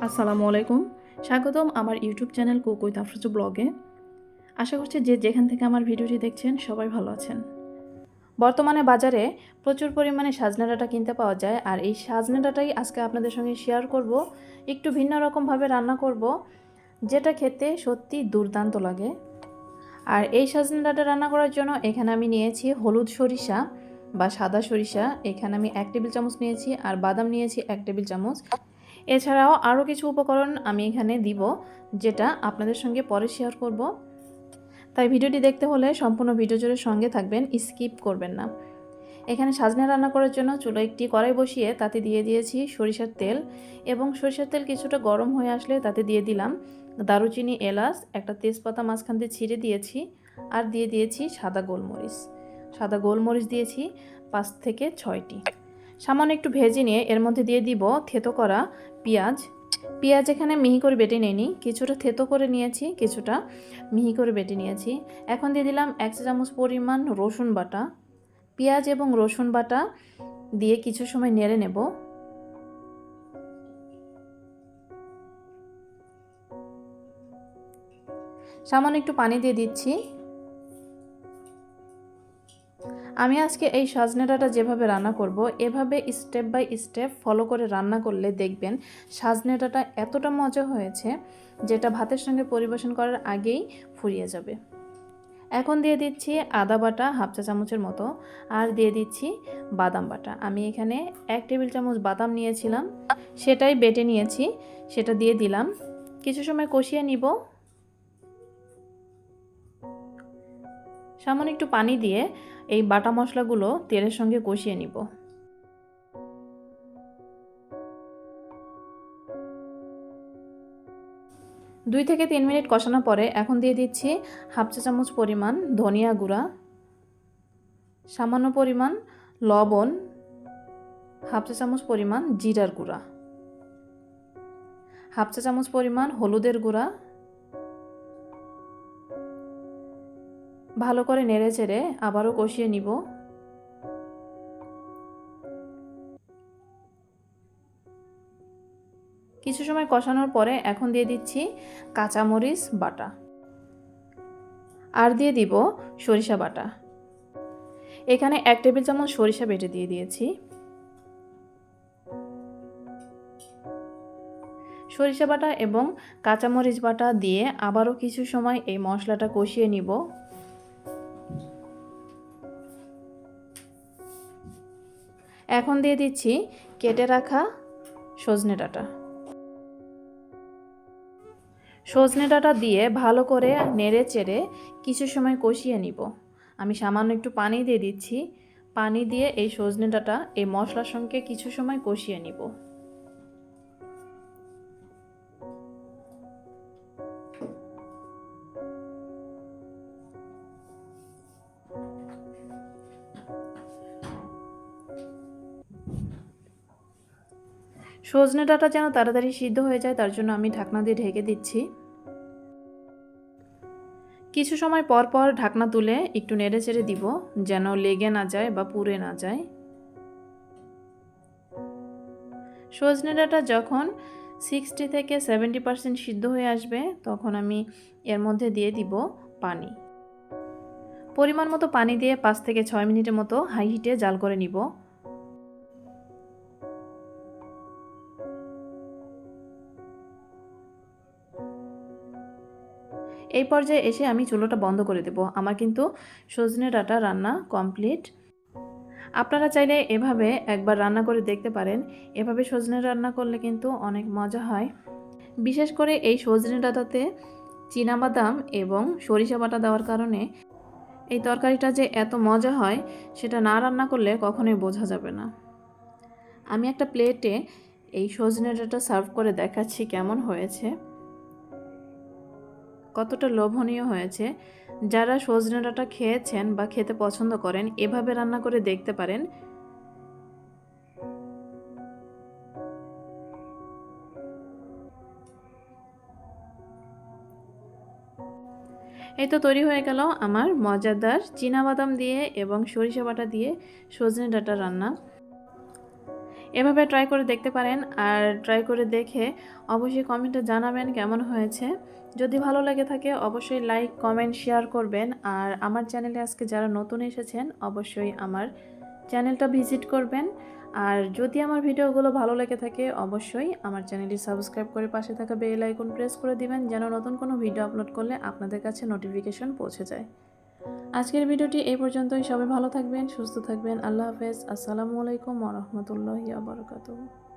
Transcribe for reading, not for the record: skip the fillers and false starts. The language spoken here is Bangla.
আসসালামু আলাইকুম। স্বাগতম আমার YouTube channel cook with Afroza ব্লগে। আশা করছি যে যেখান থেকে আমার ভিডিওটি দেখছেন সবাই ভালো আছেন। বর্তমানে বাজারে প্রচুর পরিমাণে সাজনা ডাঁটা কিনতে পাওয়া যায়, আর এই সাজনা ডাঁটাই আজকে আপনাদের সঙ্গে শেয়ার করব। একটু ভিন্ন রকমভাবে রান্না করব, যেটা খেতে সত্যি দুর্দান্ত লাগে। আর এই সাজনা ডাঁটা রান্না করার জন্য এখানে আমি নিয়েছি হলুদ সরিষা বা সাদা সরিষা, এখানে আমি 1 টেবিল চামচ নিয়েছি, আর বাদাম নিয়েছি 1 টেবিল চামচ। এছাড়াও আরও কিছু উপকরণ আমি এখানে দিব, যেটা আপনাদের সঙ্গে পরে শেয়ার করব। তাই ভিডিওটি দেখতে হলে সম্পূর্ণ ভিডিও জুড়ে সঙ্গে থাকবেন, স্কিপ করবেন না। এখানে সাজনা রান্না করার জন্য চুলায় একটি কড়াই বসিয়ে তাতে দিয়ে দিয়েছি সরিষার তেল, এবং সরিষার তেল কিছুটা গরম হয়ে আসলে তাতে দিয়ে দিলাম দারুচিনি, এলাচ, একটা তেজপাতা মাঝখান দিয়ে ছিঁড়ে দিয়েছি, আর দিয়ে দিয়েছি সাদা গোলমরিচ। সাদা গোলমরিচ দিয়েছি 5 থেকে 6টি। সামান্য একটু ভেজে নিয়ে এর মধ্যে দিয়ে দিব থেতো করা পেঁয়াজ। পেঁয়াজ এখানে মিহি করে বেটে নিইনি, কিছুটা থেতো করে নিয়েছি, কিছুটা মিহি করে বেটে নিয়েছি। এখন দিয়ে দিলাম 1 চা চামচ পরিমাণ রসুন বাটা। পেঁয়াজ এবং রসুন বাটা দিয়ে কিছু সময় নেড়ে নেব। সামান্য একটু পানি দিয়ে দিচ্ছি। আমি আজকে এই সজনে ডাঁটা যেভাবে রান্না করব, এভাবে স্টেপ বাই স্টেপ ফলো করে রান্না করলে দেখবেন সজনে ডাঁটা এতটা মজা হয়েছে, যেটা ভাতের সঙ্গে পরিবেশন করার আগেই ফুরিয়ে যাবে। এখন দিয়ে দিচ্ছি আদা বাটা 1/2 চা চামচের মতো, আর দিয়ে দিচ্ছি বাদাম বাটা। আমি এখানে 1 টেবিল চামচ বাদাম নিয়েছিলাম, সেটাই বেটে নিয়েছি, সেটা দিয়ে দিলাম। কিছু সময় কষিয়ে নিব। সামান্য একটু পানি দিয়ে এই বাটা মশলাগুলো তেলের সঙ্গে কষিয়ে নিব। 2 থেকে 3 মিনিট কষানোর পরে এখন দিয়ে দিচ্ছি 1/2 চা চামচ পরিমাণ ধনিয়া গুঁড়া, সামান্য পরিমাণ লবণ, 1/2 চা চামচ পরিমাণ জিরার গুঁড়া, 1/2 চা চামচ পরিমাণ হলুদের গুঁড়া। ভালো করে নেড়ে চেড়ে আবারও কষিয়ে নিব। কিছু সময় কষানোর পরে এখন দিয়ে দিচ্ছি কাঁচামরিচ বাটা, আর দিয়ে দিব সরিষা বাটা। এখানে 1 টেবিল চামচ সরিষা বেটে দিয়ে দিয়েছি। সরিষা বাটা এবং কাঁচামরিচ বাটা দিয়ে আবারও কিছু সময় এই মশলাটা কষিয়ে নিব। এখন দিয়ে দিচ্ছি কেটে রাখা সজনে ডাঁটা। সজনে ডাঁটা দিয়ে ভালো করে নেড়ে চেড়ে কিছু সময় কষিয়ে নিব। আমি সামান্য একটু পানি দিয়ে দিচ্ছি। পানি দিয়ে এই সজনে ডাঁটা এই মশলার সঙ্গে কিছু সময় কষিয়ে নিব। সজনে ডাঁটা যেন তাড়াতাড়ি সিদ্ধ হয়ে যায়, তার জন্য আমি ঢাকনা দিয়ে ঢেকে দিচ্ছি। কিছু সময় পর পর ঢাকনা তুলে একটু নেড়ে চেড়ে দিব, যেন লেগে না যায় বা পুড়ে না যায়। সজনে ডাঁটা যখন 60 থেকে 70% সিদ্ধ হয়ে আসবে, তখন আমি এর মধ্যে দিয়ে দিব পানি। পরিমাণ মতো পানি দিয়ে 5 থেকে 6 মিনিটের মতো হাই হিটে জাল করে নিব। এই পর্যায়ে এসে আমি চুলোটা বন্ধ করে দেব। আমার কিন্তু সজনে ডাঁটা রান্না কমপ্লিট। আপনারা চাইলে এভাবে একবার রান্না করে দেখতে পারেন। এভাবে সজনে রান্না করলে কিন্তু অনেক মজা হয়। বিশেষ করে এই সজনে ডাঁটাতে চীনাবাদাম এবং সরিষা বাটা দেওয়ার কারণে এই তরকারিটা যে এত মজা হয়, সেটা না রান্না করলে কখনোই বোঝা যাবে না। আমি একটা প্লেটে এই সজনে ডাঁটা সার্ভ করে দেখাচ্ছি কেমন হয়েছে, কতটা লোভনীয় হয়েছে। যারা সজনে ডাঁটা খেয়েছেন বা খেতে পছন্দ করেন, এভাবে রান্না করে দেখতে পারেন। এই তো তৈরি হয়ে গেল আমার মজাদার চীনাবাদাম দিয়ে এবং সরিষা বাটা দিয়ে সজনে ডাঁটা রান্না। এভাবে ট্রাই করে দেখতে পারেন, আর ট্রাই করে দেখে অবশ্যই কমেন্টে জানাবেন কেমন হয়েছে। যদি ভালো লেগে থাকে অবশ্যই লাইক, কমেন্ট, শেয়ার করবেন। আর আমার চ্যানেলে আজকে যারা নতুন এসেছেন অবশ্যই আমার চ্যানেলটা ভিজিট করবেন। আর যদি আমার ভিডিওগুলো ভালো লেগে থাকে অবশ্যই আমার চ্যানেলটি সাবস্ক্রাইব করে পাশে থাকা বেল আইকন প্রেস করে দিবেন, যেন নতুন কোনো ভিডিও আপলোড করলে আপনাদের কাছে নোটিফিকেশন পৌঁছে যায়। আজকের ভিডিওটি এই পর্যন্তই। সবাই ভালো থাকবেন, সুস্থ থাকবেন। আল্লাহ হাফেজ। আসসালামু আলাইকুম ওয়া রাহমাতুল্লাহি ওয়া বারাকাতুহু।